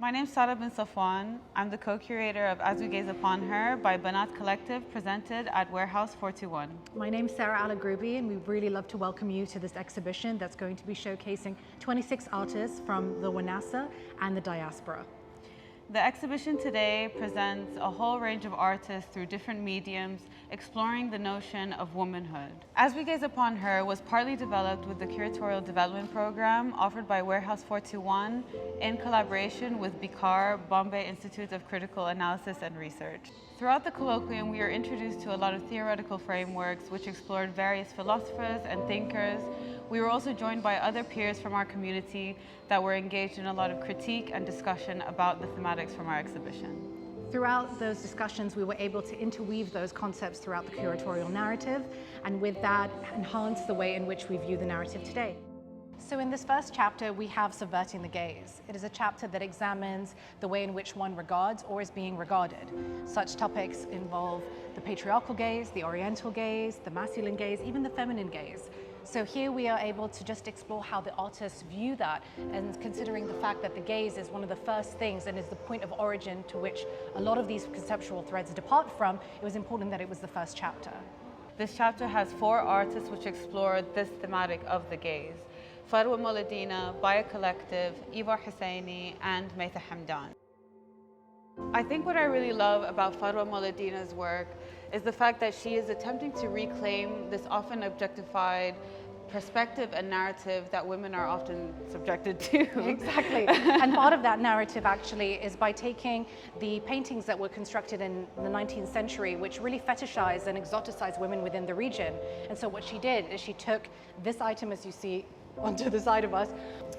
My name is Sara Safwan. I'm the co-curator of As We Gaze Upon Her by Bnat Collective, presented at Warehouse 421. My name is Agroobi, and we'd really love to welcome you to this exhibition that's going to be showcasing 26 artists from the Wanasa and the diaspora. The exhibition today presents a whole range of artists through different mediums, exploring the notion of womanhood. As We Gaze Upon Her was partly developed with the Curatorial Development Program offered by Warehouse 421 in collaboration with BICAR, Bombay Institute of Critical Analysis and Research. Throughout the colloquium, we are introduced to a lot of theoretical frameworks which explored various philosophers and thinkers. We were also joined by other peers from our community that were engaged in a lot of critique and discussion about the thematics from our exhibition. Throughout those discussions, we were able to interweave those concepts throughout the curatorial narrative, and with that, enhance the way in which we view the narrative today. So in this first chapter, we have Subverting the Gaze. It is a chapter that examines the way in which one regards or is being regarded. Such topics involve the patriarchal gaze, the oriental gaze, the masculine gaze, even the feminine gaze. So here we are able to just explore how the artists view that, and considering the fact that the gaze is one of the first things and is the point of origin to which a lot of these conceptual threads depart from, it was important that it was the first chapter. This chapter has 4 artists which explore this thematic of the gaze. Farwa Moladina, by Collective, Eva Husseini, and Maytha Hamdan. I think what I really love about Farwa Moladina's work is the fact that she is attempting to reclaim this often objectified perspective and narrative that women are often subjected to. Exactly. And part of that narrative actually is by taking the paintings that were constructed in the 19th century, which really fetishize and exoticize women within the region. And so what she did is she took this item, as you see onto the side of us,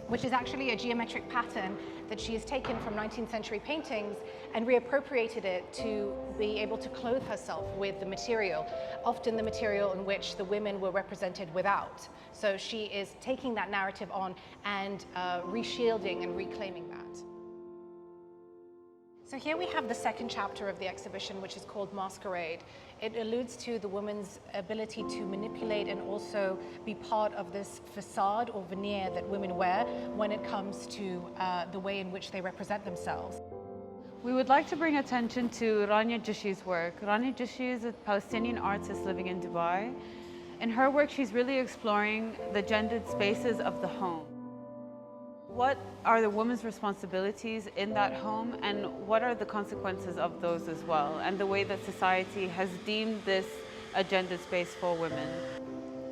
which is actually a geometric pattern that she has taken from 19th century paintings and reappropriated it to be able to clothe herself with the material, often the material in which the women were represented without. So she is taking that narrative on and reshielding and reclaiming that. So here we have the second chapter of the exhibition, which is called Masquerade. It alludes to the woman's ability to manipulate and also be part of this facade or veneer that women wear when it comes to the way in which they represent themselves. We would like to bring attention to Rania Jishi's work. Rania Jishi is a Palestinian artist living in Dubai. In her work, she's really exploring the gendered spaces of the home. What are the woman's responsibilities in that home, and what are the consequences of those as well, and the way that society has deemed this a gendered space for women?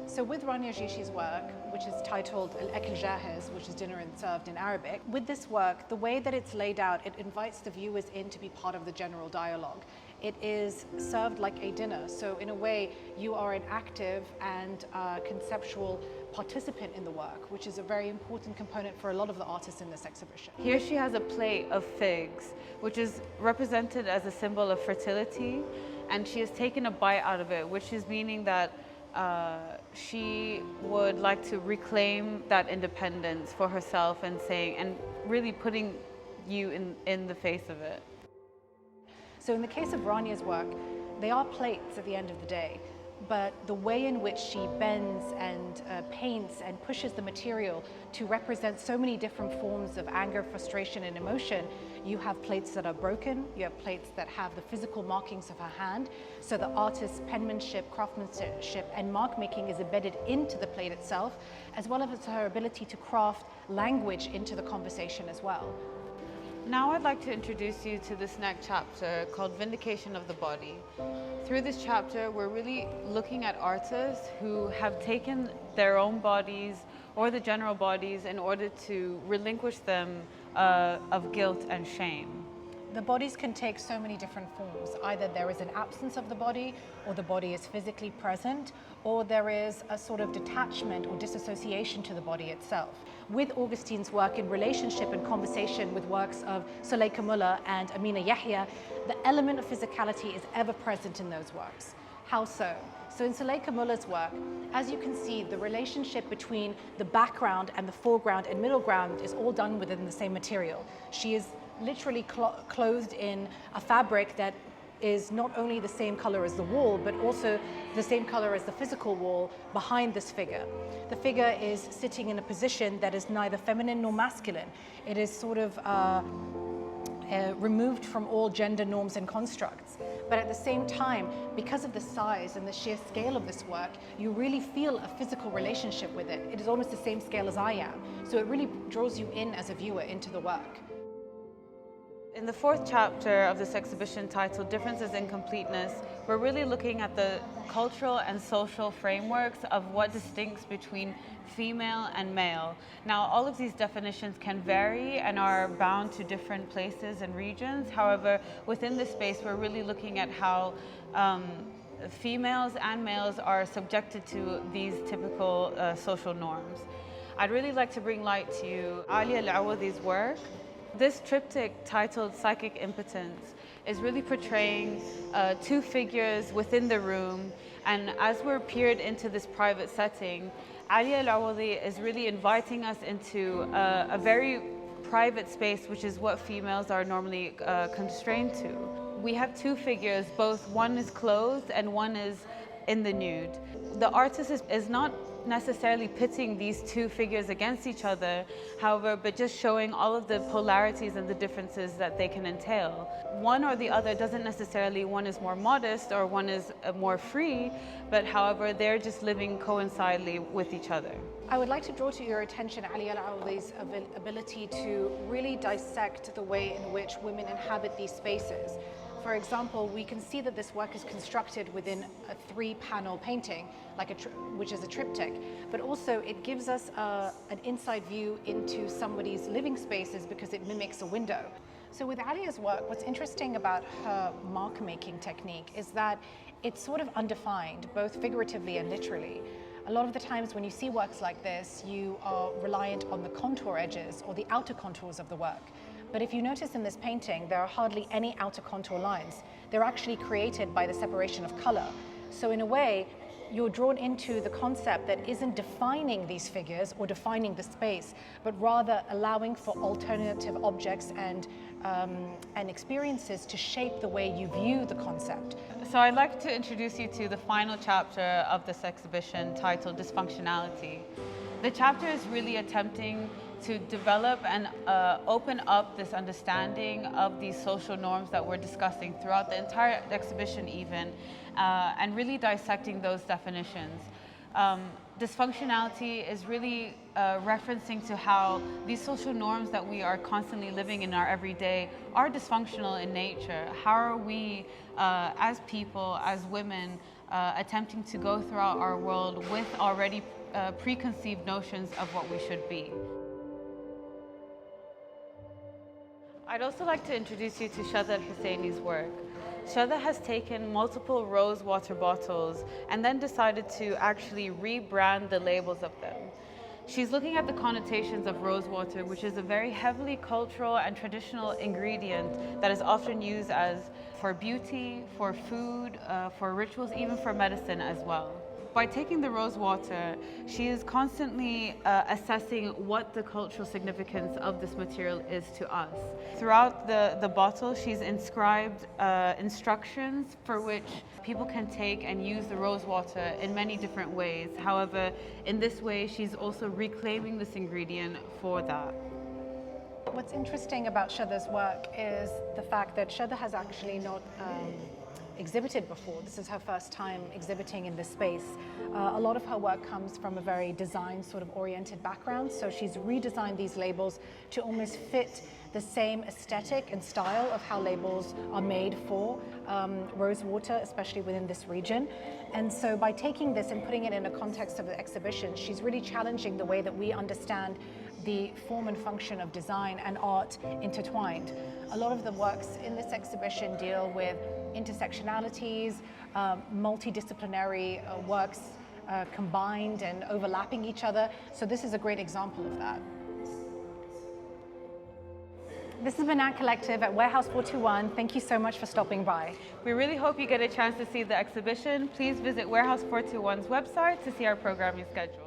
So with Rania Jishi's work, which is titled Al-Akl Jahiz, which is dinner and served in Arabic, with this work, the way that it's laid out, it invites the viewers in to be part of the general dialogue. It is served like a dinner, so in a way you are an active and conceptual participant in the work, which is a very important component for a lot of the artists in this exhibition. Here she has a plate of figs, which is represented as a symbol of fertility, and she has taken a bite out of it, which is meaning that she would like to reclaim that independence for herself and really putting you in the face of it. So in the case of Rania's work, they are plates at the end of the day, but the way in which she bends and paints and pushes the material to represent so many different forms of anger, frustration, and emotion. You have plates that are broken, you have plates that have the physical markings of her hand, so the artist's penmanship, craftsmanship, and mark making is embedded into the plate itself, as well as her ability to craft language into the conversation as well. Now I'd like to introduce you to this next chapter called Vindication of the Body. Through this chapter, we're really looking at artists who have taken their own bodies or the general bodies in order to relinquish them of guilt and shame. The bodies can take so many different forms. Either there is an absence of the body, or the body is physically present, or there is a sort of detachment or disassociation to the body itself. With Augustine's work in relationship and conversation with works of Suleika Muller and Amina Yahya, the element of physicality is ever present in those works. How so? So in Suleika Muller's work, as you can see, the relationship between the background and the foreground and middle ground is all done within the same material. She is literally clothed in a fabric that is not only the same color as the wall, but also the same color as the physical wall behind this figure. The figure is sitting in a position that is neither feminine nor masculine. It is sort of removed from all gender norms and constructs. But at the same time, because of the size and the sheer scale of this work, you really feel a physical relationship with it. It is almost the same scale as I am. So it really draws you in as a viewer into the work. In the fourth chapter of this exhibition titled Differences in Completeness, we're really looking at the cultural and social frameworks of what distincts between female and male. Now, all of these definitions can vary and are bound to different places and regions. However, within this space, we're really looking at how females and males are subjected to these typical social norms. I'd really like to bring light to Alia Al-Awadhi's work. This triptych titled Psychic Impotence is really portraying two figures within the room, and as we're peered into this private setting, Alia Al-Awadhi is really inviting us into a very private space, which is what females are normally constrained to. We have two figures, both one is clothed and one is in the nude. The artist is not necessarily pitting these two figures against each other, however, but just showing all of the polarities and the differences that they can entail. One or the other doesn't necessarily, one is more modest or one is more free, but however, they're just living coincidentally with each other. I would like to draw to your attention Alia Al-Awadhi's ability to really dissect the way in which women inhabit these spaces. For example, we can see that this work is constructed within a three-panel painting, which is a triptych, but also it gives us an inside view into somebody's living spaces because it mimics a window. So with Alia's work, what's interesting about her mark-making technique is that it's sort of undefined, both figuratively and literally. A lot of the times when you see works like this, you are reliant on the contour edges or the outer contours of the work. But if you notice in this painting, there are hardly any outer contour lines. They're actually created by the separation of color. So in a way, you're drawn into the concept that isn't defining these figures or defining the space, but rather allowing for alternative objects and experiences to shape the way you view the concept. So I'd like to introduce you to the final chapter of this exhibition titled Dysfunctionality. The chapter is really attempting to develop and open up this understanding of these social norms that we're discussing throughout the entire exhibition even, and really dissecting those definitions. Dysfunctionality is really referencing to how these social norms that we are constantly living in our everyday are dysfunctional in nature. How are we as people, as women, attempting to go throughout our world with already preconceived notions of what we should be. I'd also like to introduce you to Shadha Al-Husseini's work. Shadha has taken multiple rose water bottles and then decided to actually rebrand the labels of them. She's looking at the connotations of rose water, which is a very heavily cultural and traditional ingredient that is often used as for beauty, for food, for rituals, even for medicine as well. By taking the rose water, she is constantly assessing what the cultural significance of this material is to us. Throughout the bottle, she's inscribed instructions for which people can take and use the rose water in many different ways. However, in this way, she's also reclaiming this ingredient for that. What's interesting about Shadha's work is the fact that Shadha has actually not exhibited before. This is her first time exhibiting in this space. A lot of her work comes from a very design sort of oriented background, so she's redesigned these labels to almost fit the same aesthetic and style of how labels are made for rose water, especially within this region. And so by taking this and putting it in a context of the exhibition, she's really challenging the way that we understand the form and function of design and art intertwined. A lot of the works in this exhibition deal with intersectionalities, multidisciplinary works combined and overlapping each other. So this is a great example of that. This is Bnat Collective at Warehouse 421. Thank you so much for stopping by. We really hope you get a chance to see the exhibition. Please visit Warehouse 421's website to see our programming schedule.